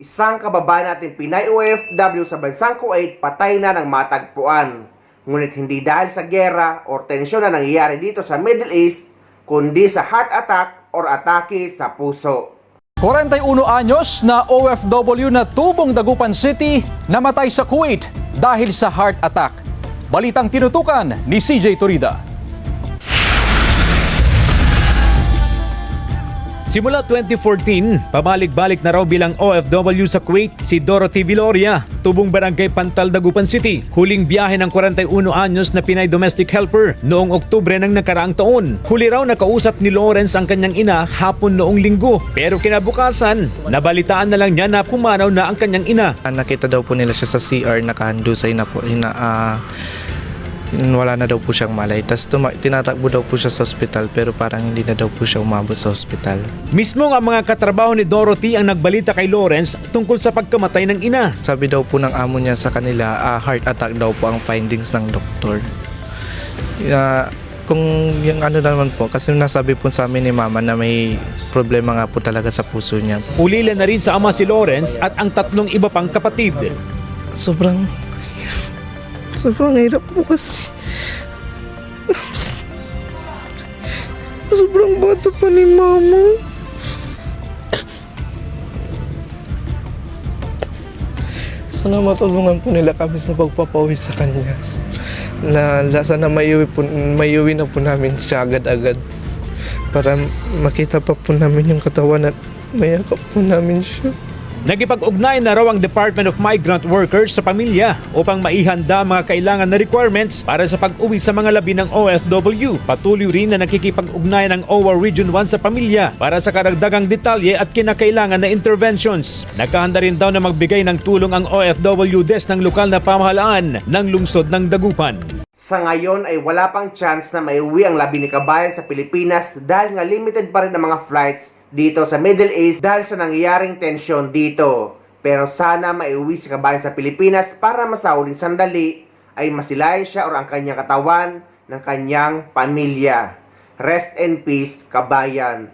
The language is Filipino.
Isang kababayan natin Pinay OFW sa bansang Kuwait patay na ng matagpuan. Ngunit hindi dahil sa gera o tensyon na nangyayari dito sa Middle East, kundi sa heart attack o atake sa puso. 41 anyos na OFW na tubong Dagupan City namatay sa Kuwait dahil sa heart attack. Balitang tinutukan ni CJ Torida. Simula 2014, pabalik-balik na raw bilang OFW sa Kuwait si Dorothy Viloria, tubong barangay Pantal, Dagupan City. Huling biyahe ng 41 anyos na Pinay domestic helper noong Oktubre ng nakaraang taon. Huli raw nakausap ni Lawrence ang kanyang ina hapon noong Linggo. Pero kinabukasan, nabalitaan na lang niya na pumanaw na ang kanyang ina. Nakita daw po nila siya sa CR, nakahandusay na po. Wala na daw po siyang malay. Tapos tinatakbo daw po siya sa ospital pero parang hindi na daw po siya umabot sa ospital. Mismo nga mga katrabaho ni Dorothy ang nagbalita kay Lawrence tungkol sa pagkamatay ng ina. Sabi daw po ng amo niya sa kanila, heart attack daw po ang findings ng doktor. Kung yung ano naman po, kasi nasabi po sa amin ni mama na may problema nga po talaga sa puso niya. Ulila na rin sa ama si Lawrence at ang tatlong iba pang kapatid. Sobrang hirap po kasi. Sobrang bata pa ni mama. Sana matulungan po nila kami sa pagpapawi sa kanya. Sana maiuwi na po namin siya agad-agad. Para makita pa po namin yung katawan at mayakap po namin siya. Nagipag-ugnayan na raw ang Department of Migrant Workers sa pamilya upang maihanda mga kailangan na requirements para sa pag-uwi sa mga labi ng OFW. Patuloy rin na nakikipag-ugnayan ng OWA Region 1 sa pamilya para sa karagdagang detalye at kinakailangan na interventions. Nakahanda rin daw na magbigay ng tulong ang OFW desk ng lokal na pamahalaan ng lungsod ng Dagupan. Sa ngayon ay wala pang chance na maiuwi ang labi ni kabayan sa Pilipinas dahil nga limited pa rin ang mga flights dito sa Middle East dahil sa nangyayaring tensyon dito. Pero sana maiuwi si kabayan sa Pilipinas para masauling sandali ay masilayan siya o ang kanyang katawan ng kanyang pamilya. Rest in peace, kabayan.